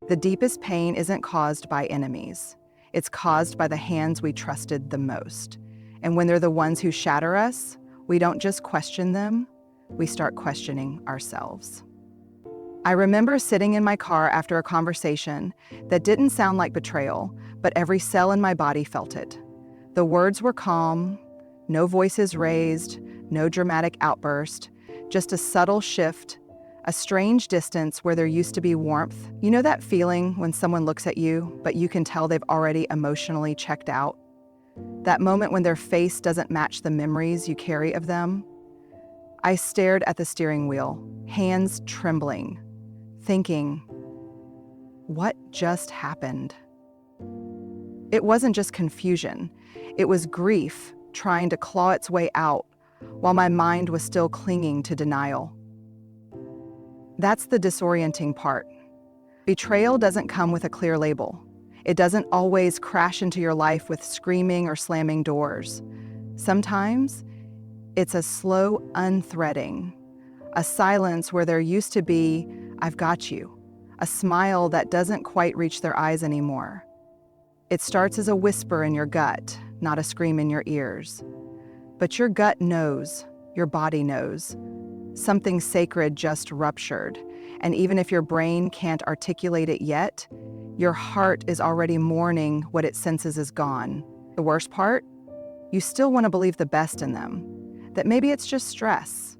The deepest pain isn't caused by enemies. It's caused by the hands we trusted the most. And when they're the ones who shatter us, we don't just question them, we start questioning ourselves. I remember sitting in my car after a conversation that didn't sound like betrayal, but every cell in my body felt it. The words were calm, no voices raised, no dramatic outburst, just a subtle shift, a strange distance where there used to be warmth. You know that feeling when someone looks at you, but you can tell they've already emotionally checked out? That moment when their face doesn't match the memories you carry of them? I stared at the steering wheel, hands trembling, thinking, what just happened? It wasn't just confusion. It was grief trying to claw its way out while my mind was still clinging to denial. That's the disorienting part. Betrayal doesn't come with a clear label. It doesn't always crash into your life with screaming or slamming doors. Sometimes it's a slow unthreading, a silence where there used to be, "I've got you," a smile that doesn't quite reach their eyes anymore. It starts as a whisper in your gut, not a scream in your ears. But your gut knows, your body knows. Something sacred just ruptured, and even if your brain can't articulate it yet, your heart is already mourning what it senses is gone. The worst part? You still want to believe the best in them, that maybe it's just stress,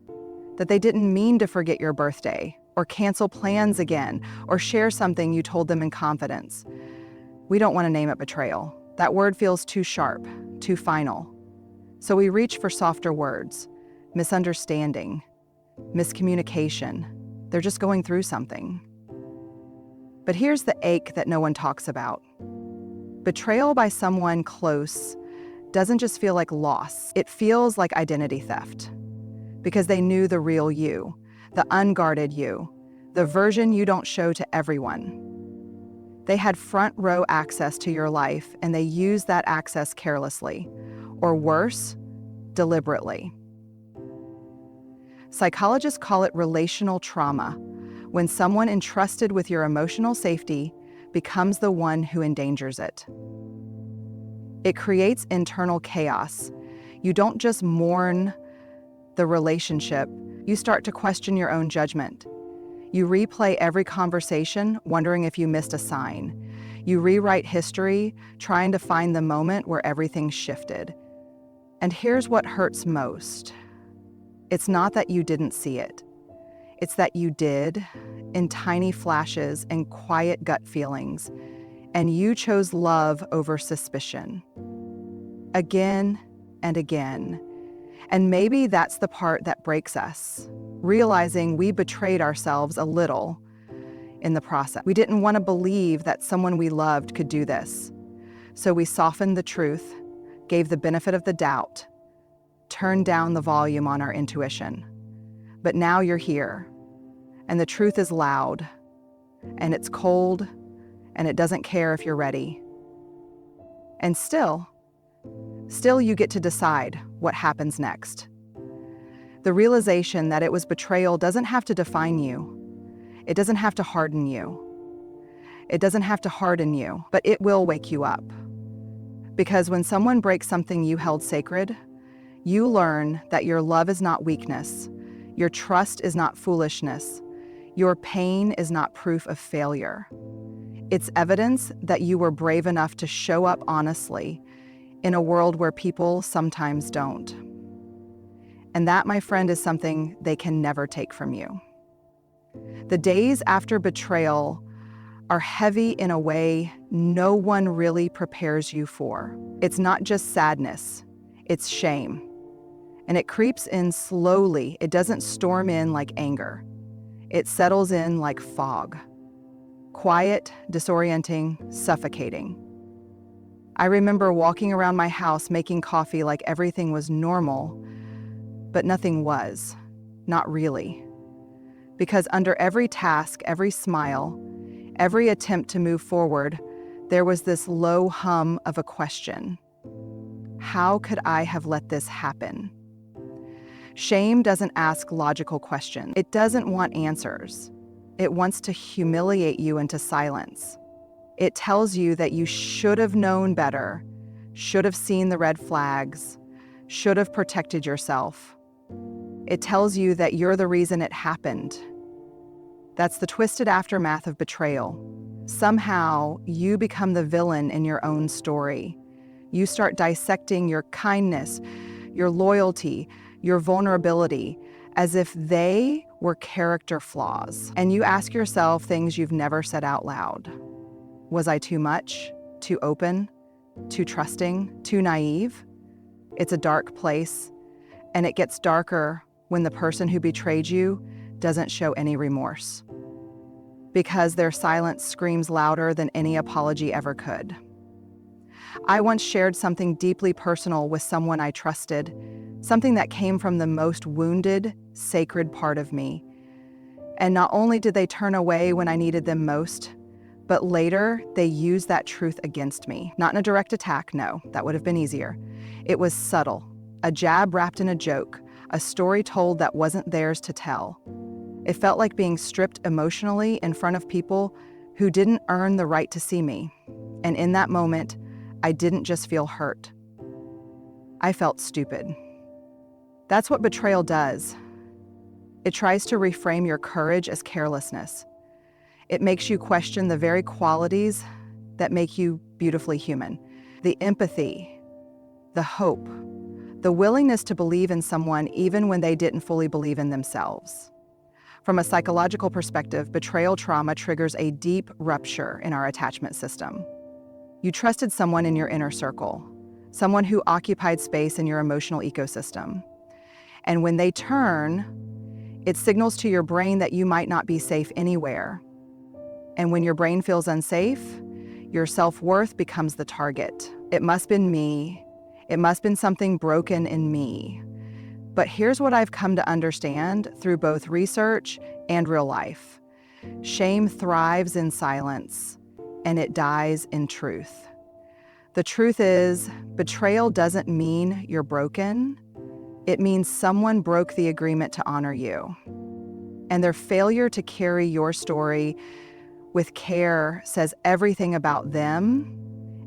that they didn't mean to forget your birthday, or cancel plans again, or share something you told them in confidence. We don't want to name it betrayal. That word feels too sharp, too final. So we reach for softer words: misunderstanding, miscommunication. They're just going through something. But here's the ache that no one talks about. Betrayal by someone close doesn't just feel like loss, it feels like identity theft. Because they knew the real you, the unguarded you, the version you don't show to everyone. They had front row access to your life, and they used that access carelessly, or worse, deliberately. Psychologists call it relational trauma, when someone entrusted with your emotional safety becomes the one who endangers it. It creates internal chaos. You don't just mourn the relationship, you start to question your own judgment. You replay every conversation, wondering if you missed a sign. You rewrite history, trying to find the moment where everything shifted. And here's what hurts most. It's not that you didn't see it. It's that you did, in tiny flashes and quiet gut feelings, and you chose love over suspicion. Again and again. And maybe that's the part that breaks us, realizing we betrayed ourselves a little in the process. We didn't want to believe that someone we loved could do this. So we softened the truth, gave the benefit of the doubt, turned down the volume on our intuition. But now you're here, and the truth is loud, and it's cold, and it doesn't care if you're ready. And still you get to decide what happens next. The realization that it was betrayal doesn't have to define you. It doesn't have to harden you. It doesn't have to harden you, but it will wake you up. Because when someone breaks something you held sacred, you learn that your love is not weakness, your trust is not foolishness, your pain is not proof of failure. It's evidence that you were brave enough to show up honestly in a world where people sometimes don't. And that, my friend, is something they can never take from you. The days after betrayal are heavy in a way no one really prepares you for. It's not just sadness, it's shame. And it creeps in slowly. It doesn't storm in like anger. It settles in like fog. Quiet, disorienting, suffocating. I remember walking around my house making coffee like everything was normal, but nothing was. Not really. Because under every task, every smile, every attempt to move forward, there was this low hum of a question. How could I have let this happen? Shame doesn't ask logical questions. It doesn't want answers. It wants to humiliate you into silence. It tells you that you should have known better, should have seen the red flags, should have protected yourself. It tells you that you're the reason it happened. That's the twisted aftermath of betrayal. Somehow, you become the villain in your own story. You start dissecting your kindness, your loyalty, your vulnerability, as if they were character flaws. And you ask yourself things you've never said out loud. Was I too much? Too open? Too trusting? Too naive? It's a dark place, and it gets darker when the person who betrayed you doesn't show any remorse, because their silence screams louder than any apology ever could. I once shared something deeply personal with someone I trusted, something that came from the most wounded, sacred part of me. And not only did they turn away when I needed them most, but later they used that truth against me. Not in a direct attack, no, that would have been easier. It was subtle, a jab wrapped in a joke, a story told that wasn't theirs to tell. It felt like being stripped emotionally in front of people who didn't earn the right to see me. And in that moment, I didn't just feel hurt. I felt stupid. That's what betrayal does. It tries to reframe your courage as carelessness. It makes you question the very qualities that make you beautifully human. The empathy, the hope, the willingness to believe in someone even when they didn't fully believe in themselves. From a psychological perspective, betrayal trauma triggers a deep rupture in our attachment system. You trusted someone in your inner circle, someone who occupied space in your emotional ecosystem. And when they turn, it signals to your brain that you might not be safe anywhere. And when your brain feels unsafe, your self-worth becomes the target. It must have been me. It must have been something broken in me. But here's what I've come to understand through both research and real life. Shame thrives in silence, and it dies in truth. The truth is, betrayal doesn't mean you're broken. It means someone broke the agreement to honor you. And their failure to carry your story with care says everything about them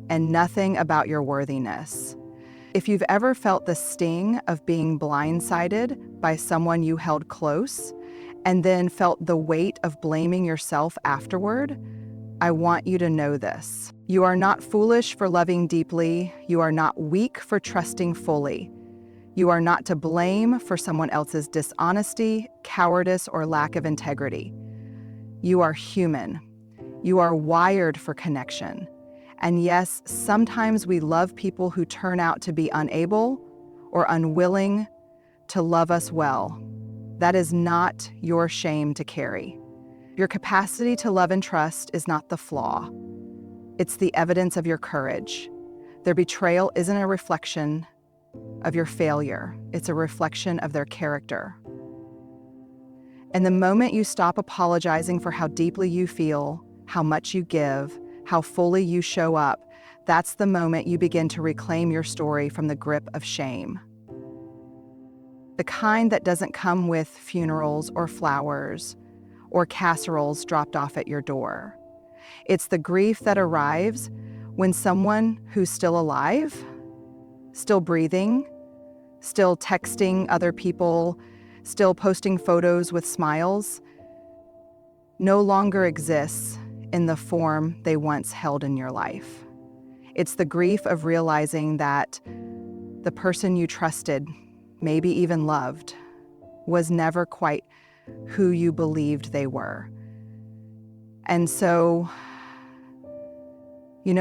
and nothing about your worthiness. If you've ever felt the sting of being blindsided by someone you held close and then felt the weight of blaming yourself afterward, I want you to know this. You are not foolish for loving deeply. You are not weak for trusting fully. You are not to blame for someone else's dishonesty, cowardice, or lack of integrity. You are human. You are wired for connection. And yes, sometimes we love people who turn out to be unable or unwilling to love us well. That is not your shame to carry. Your capacity to love and trust is not the flaw. It's the evidence of your courage. Their betrayal isn't a reflection of your failure. It's a reflection of their character. And the moment you stop apologizing for how deeply you feel, how much you give, how fully you show up, that's the moment you begin to reclaim your story from the grip of shame. The kind that doesn't come with funerals or flowers or casseroles dropped off at your door. It's the grief that arrives when someone who's still alive, still breathing, still texting other people, still posting photos with smiles, no longer exists in the form they once held in your life. It's the grief of realizing that the person you trusted, maybe even loved, was never quite who you believed they were. And so, we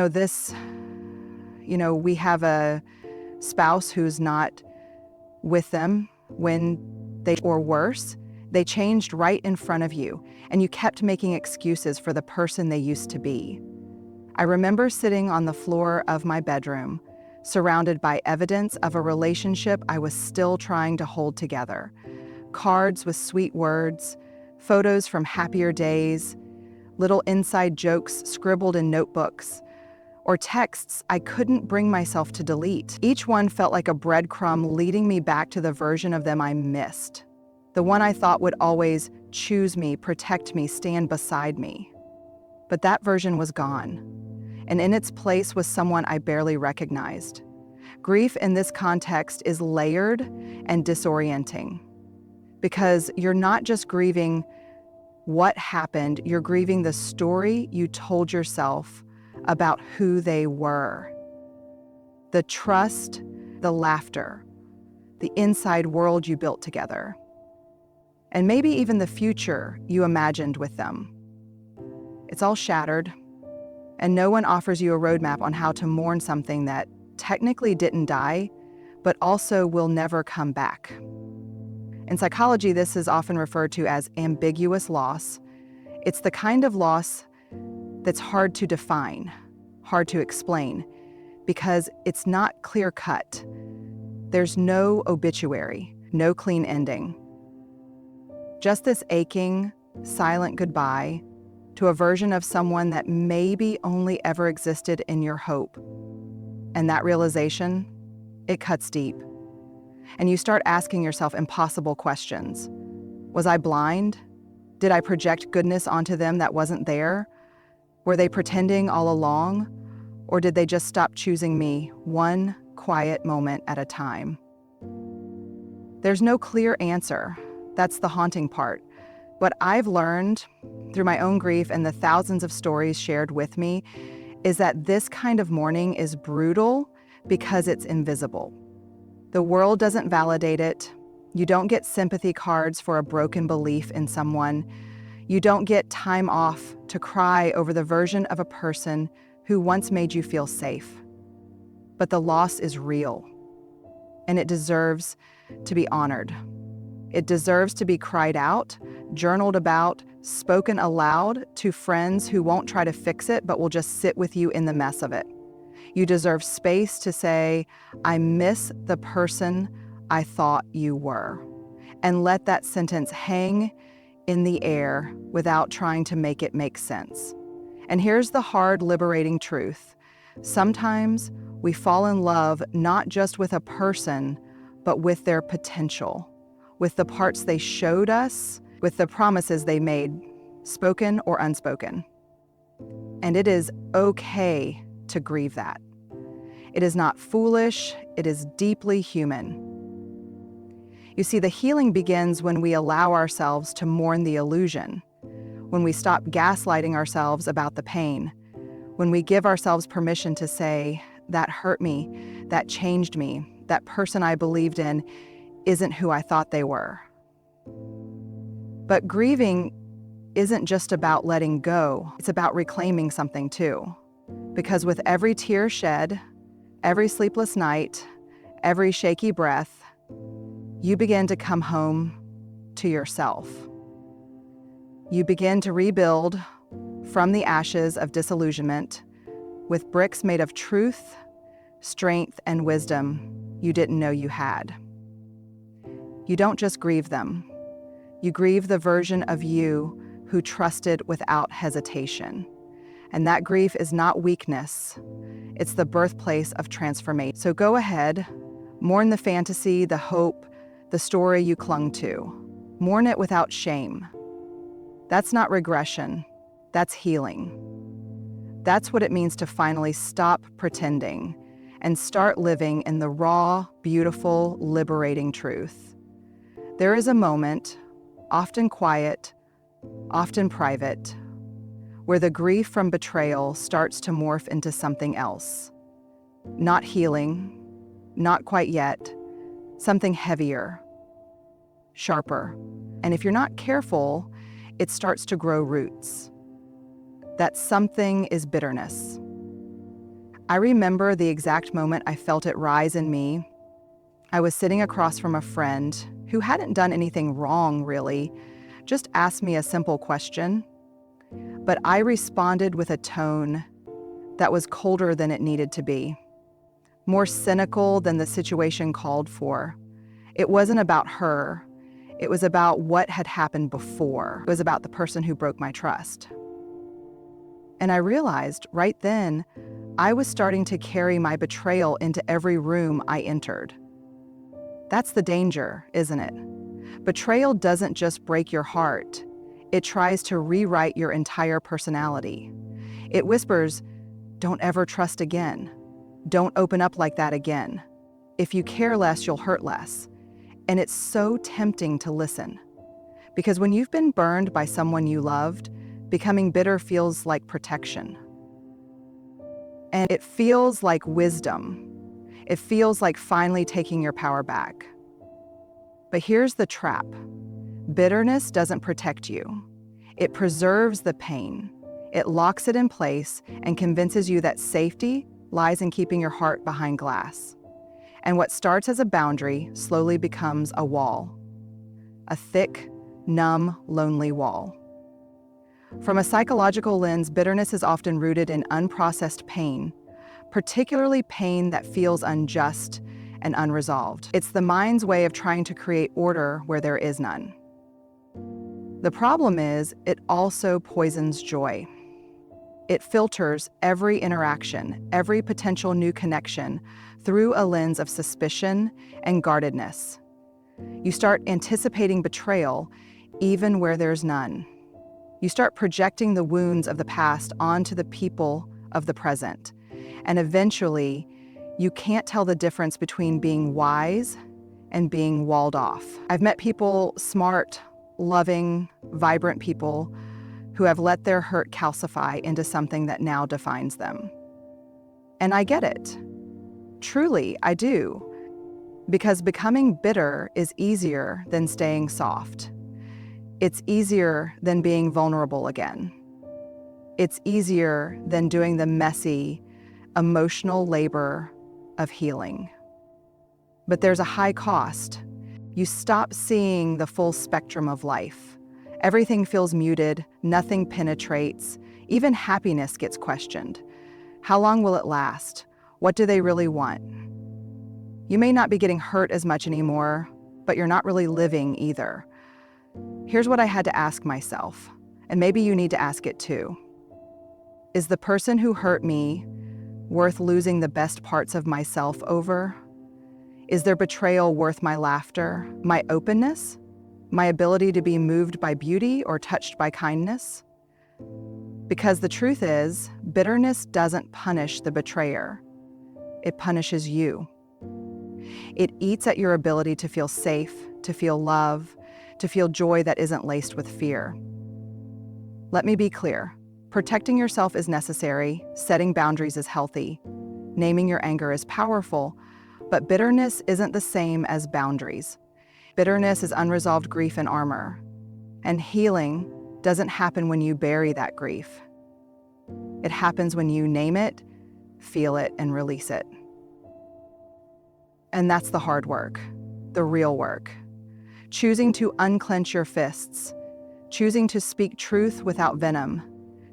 have a spouse who's not with them when or worse, they changed right in front of you, and you kept making excuses for the person they used to be. I remember sitting on the floor of my bedroom, surrounded by evidence of a relationship I was still trying to hold together. Cards with sweet words, photos from happier days, little inside jokes scribbled in notebooks, or texts I couldn't bring myself to delete. Each one felt like a breadcrumb leading me back to the version of them I missed, the one I thought would always choose me, protect me, stand beside me. But that version was gone, and in its place was someone I barely recognized. Grief in this context is layered and disorienting, because you're not just grieving what happened, you're grieving the story you told yourself about who they were. The trust, the laughter, the inside world you built together, and maybe even the future you imagined with them. It's all shattered, and no one offers you a roadmap on how to mourn something that technically didn't die, but also will never come back. In psychology, this is often referred to as ambiguous loss. It's the kind of loss that's hard to define, hard to explain, because it's not clear-cut. There's no obituary, no clean ending. Just this aching, silent goodbye to a version of someone that maybe only ever existed in your hope. And that realization, it cuts deep. And you start asking yourself impossible questions. Was I blind? Did I project goodness onto them that wasn't there? Were they pretending all along? Or did they just stop choosing me one quiet moment at a time? There's no clear answer. That's the haunting part. What I've learned through my own grief and the thousands of stories shared with me is that this kind of mourning is brutal because it's invisible. The world doesn't validate it. You don't get sympathy cards for a broken belief in someone. You don't get time off to cry over the version of a person who once made you feel safe. But the loss is real, and it deserves to be honored. It deserves to be cried out, journaled about, spoken aloud to friends who won't try to fix it but will just sit with you in the mess of it. You deserve space to say, I miss the person I thought you were, and let that sentence hang in the air without trying to make it make sense. And here's the hard, liberating truth. Sometimes we fall in love not just with a person, but with their potential, with the parts they showed us, with the promises they made, spoken or unspoken. And it is okay to grieve that. It is not foolish, it is deeply human. You see, the healing begins when we allow ourselves to mourn the illusion, when we stop gaslighting ourselves about the pain, when we give ourselves permission to say, that hurt me, that changed me, that person I believed in isn't who I thought they were. But grieving isn't just about letting go, it's about reclaiming something too. Because with every tear shed, every sleepless night, every shaky breath, you begin to come home to yourself. You begin to rebuild from the ashes of disillusionment with bricks made of truth, strength, and wisdom you didn't know you had. You don't just grieve them. You grieve the version of you who trusted without hesitation. And that grief is not weakness. It's the birthplace of transformation. So go ahead, mourn the fantasy, the hope, the story you clung to. Mourn it without shame. That's not regression. That's healing. That's what it means to finally stop pretending and start living in the raw, beautiful, liberating truth. There is a moment, often quiet, often private, where the grief from betrayal starts to morph into something else. Not healing, not quite yet, something heavier, sharper. And if you're not careful, it starts to grow roots. That something is bitterness. I remember the exact moment I felt it rise in me. I was sitting across from a friend who hadn't done anything wrong, really, just asked me a simple question. But I responded with a tone that was colder than it needed to be, more cynical than the situation called for. It wasn't about her. It was about what had happened before. It was about the person who broke my trust. And I realized right then, I was starting to carry my betrayal into every room I entered. That's the danger, isn't it? Betrayal doesn't just break your heart, it tries to rewrite your entire personality. It whispers, "Don't ever trust again. Don't open up like that again. If you care less, you'll hurt less." And it's so tempting to listen. Because when you've been burned by someone you loved, becoming bitter feels like protection. And it feels like wisdom. It feels like finally taking your power back. But here's the trap. Bitterness doesn't protect you. It preserves the pain. It locks it in place and convinces you that safety lies in keeping your heart behind glass. And what starts as a boundary slowly becomes a wall. A thick, numb, lonely wall. From a psychological lens, bitterness is often rooted in unprocessed pain, particularly pain that feels unjust and unresolved. It's the mind's way of trying to create order where there is none. The problem is, it also poisons joy. It filters every interaction, every potential new connection, through a lens of suspicion and guardedness. You start anticipating betrayal even where there's none. You start projecting the wounds of the past onto the people of the present. And eventually, you can't tell the difference between being wise and being walled off. I've met people, smart, loving, vibrant people, who have let their hurt calcify into something that now defines them. And I get it. Truly, I do. Because becoming bitter is easier than staying soft. It's easier than being vulnerable again. It's easier than doing the messy, emotional labor of healing. But there's a high cost. You stop seeing the full spectrum of life. Everything feels muted, nothing penetrates, even happiness gets questioned. How long will it last? What do they really want? You may not be getting hurt as much anymore, but you're not really living either. Here's what I had to ask myself, and maybe you need to ask it too. Is the person who hurt me worth losing the best parts of myself over? Is their betrayal worth my laughter, my openness, my ability to be moved by beauty or touched by kindness? Because the truth is, bitterness doesn't punish the betrayer. It punishes you. It eats at your ability to feel safe, to feel love, to feel joy that isn't laced with fear. Let me be clear. Protecting yourself is necessary, setting boundaries is healthy, naming your anger is powerful, but bitterness isn't the same as boundaries. Bitterness is unresolved grief and armor, and healing doesn't happen when you bury that grief. It happens when you name it, feel it, and release it. And that's the hard work, the real work. Choosing to unclench your fists, choosing to speak truth without venom,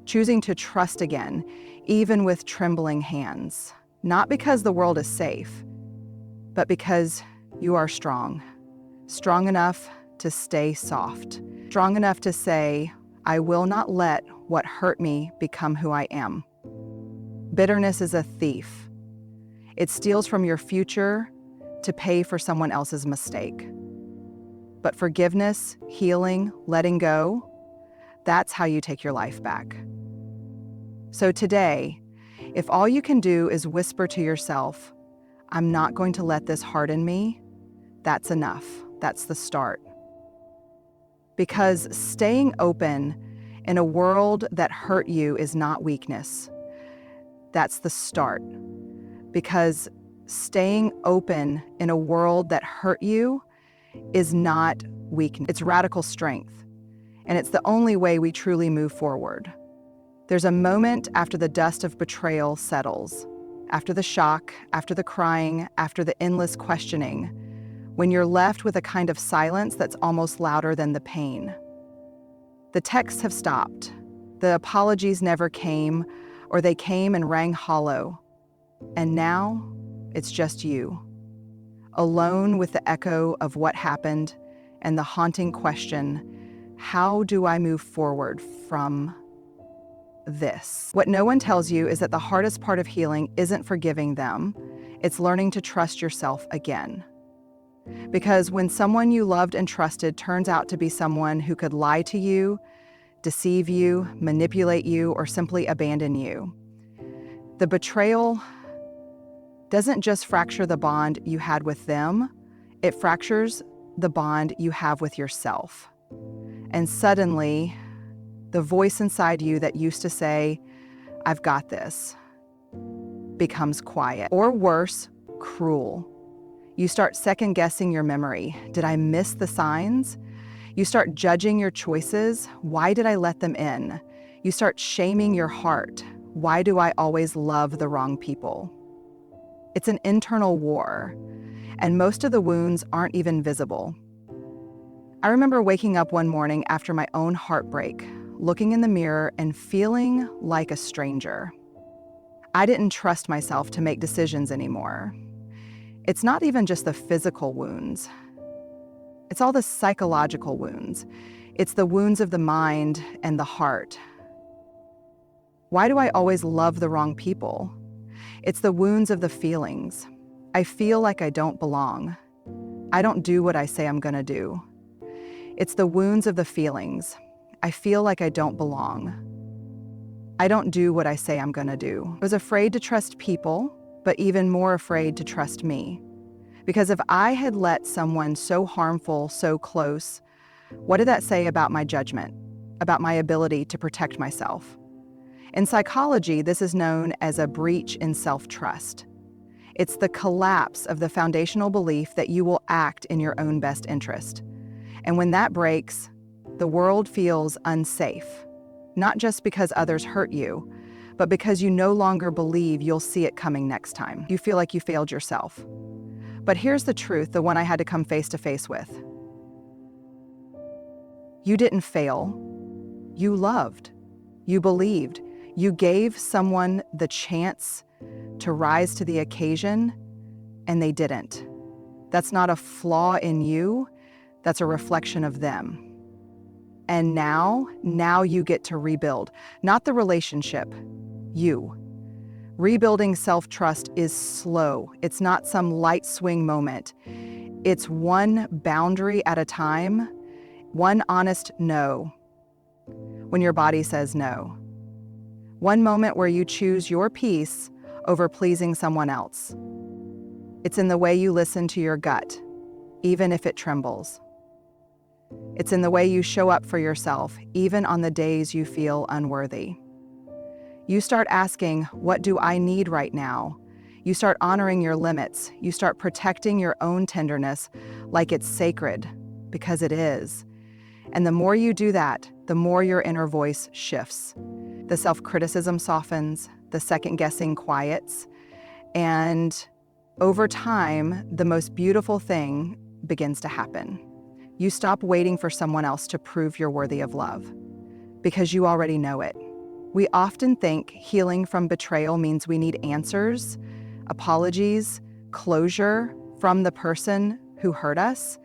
choosing to trust again, even with trembling hands. Not because the world is safe, but because you are strong. Strong enough to stay soft. Strong enough to say, I will not let what hurt me become who I am. Bitterness is a thief. It steals from your future to pay for someone else's mistake. But forgiveness, healing, letting go, that's how you take your life back. So today, if all you can do is whisper to yourself, I'm not going to let this harden me, that's enough. That's the start. Because staying open in a world that hurt you is not weakness. That's the start. Because staying open in a world that hurt you is not weakness. It's radical strength. And it's the only way we truly move forward. There's a moment after the dust of betrayal settles, after the shock, after the crying, after the endless questioning, when you're left with a kind of silence that's almost louder than the pain. The texts have stopped. The apologies never came, or they came and rang hollow. And now, it's just you, alone with the echo of what happened and the haunting question, how do I move forward from this? What no one tells you is that the hardest part of healing isn't forgiving them, it's learning to trust yourself again. Because when someone you loved and trusted turns out to be someone who could lie to you, deceive you, manipulate you, or simply abandon you, the betrayal doesn't just fracture the bond you had with them, it fractures the bond you have with yourself. And suddenly, the voice inside you that used to say, "I've got this," becomes quiet. Or worse, cruel. You start second-guessing your memory. Did I miss the signs? You start judging your choices. Why did I let them in? You start shaming your heart. Why do I always love the wrong people? It's an internal war, and most of the wounds aren't even visible. I remember waking up one morning after my own heartbreak, looking in the mirror and feeling like a stranger. I didn't trust myself to make decisions anymore. It's not even just the physical wounds. It's all the psychological wounds. It's the wounds of the mind and the heart. Why do I always love the wrong people? It's the wounds of the feelings. I feel like I don't belong. I don't do what I say I'm gonna do. It's the wounds of the feelings. I feel like I don't belong. I don't do what I say I'm gonna do. I was afraid to trust people, but even more afraid to trust me. Because if I had let someone so harmful so close, what did that say about my judgment, about my ability to protect myself? In psychology, this is known as a breach in self-trust. It's the collapse of the foundational belief that you will act in your own best interest. And when that breaks, the world feels unsafe, not just because others hurt you, but because you no longer believe you'll see it coming next time. You feel like you failed yourself. But here's the truth, the one I had to come face to face with. You didn't fail. You loved. You believed. You gave someone the chance to rise to the occasion, and they didn't. That's not a flaw in you. That's a reflection of them. And now you get to rebuild, not the relationship, you. Rebuilding self-trust is slow. It's not some light swing moment. It's one boundary at a time, one honest no, when your body says no. One moment where you choose your peace over pleasing someone else. It's in the way you listen to your gut, even if it trembles. It's in the way you show up for yourself, even on the days you feel unworthy. You start asking, what do I need right now? You start honoring your limits. You start protecting your own tenderness like it's sacred, because it is. And the more you do that, the more your inner voice shifts. The self-criticism softens, the second-guessing quiets, and over time, the most beautiful thing begins to happen. You stop waiting for someone else to prove you're worthy of love, because you already know it. We often think healing from betrayal means we need answers, apologies, closure from the person who hurt us.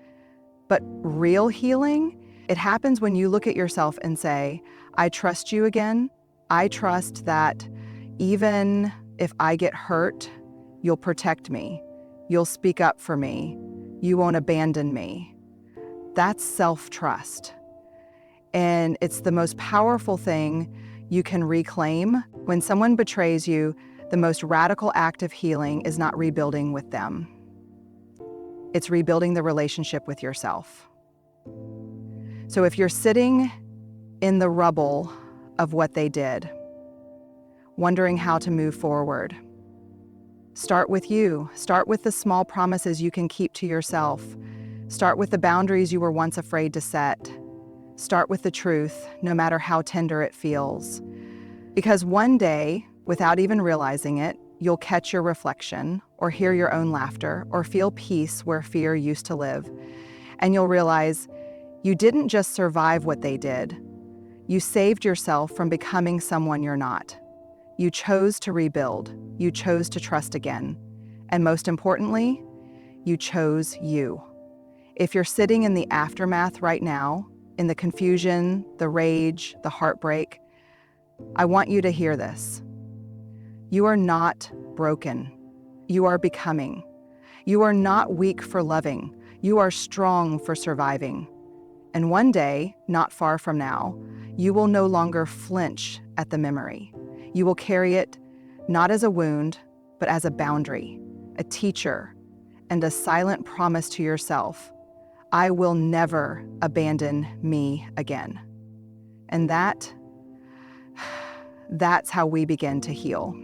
But real healing, it happens when you look at yourself and say, I trust you again. I trust that even if I get hurt, you'll protect me. You'll speak up for me. You won't abandon me. That's self-trust. And it's the most powerful thing you can reclaim. When someone betrays you, the most radical act of healing is not rebuilding with them. It's rebuilding the relationship with yourself. So if you're sitting in the rubble of what they did, wondering how to move forward, start with you. Start with the small promises you can keep to yourself. Start with the boundaries you were once afraid to set. Start with the truth, no matter how tender it feels. Because one day, without even realizing it, you'll catch your reflection, or hear your own laughter, or feel peace where fear used to live. And you'll realize you didn't just survive what they did. You saved yourself from becoming someone you're not. You chose to rebuild. You chose to trust again. And most importantly, you chose you. If you're sitting in the aftermath right now, in the confusion, the rage, the heartbreak, I want you to hear this. You are not broken. You are becoming. You are not weak for loving. You are strong for surviving. And one day, not far from now, you will no longer flinch at the memory. You will carry it not as a wound, but as a boundary, a teacher, and a silent promise to yourself: I will never abandon me again. And that's how we begin to heal.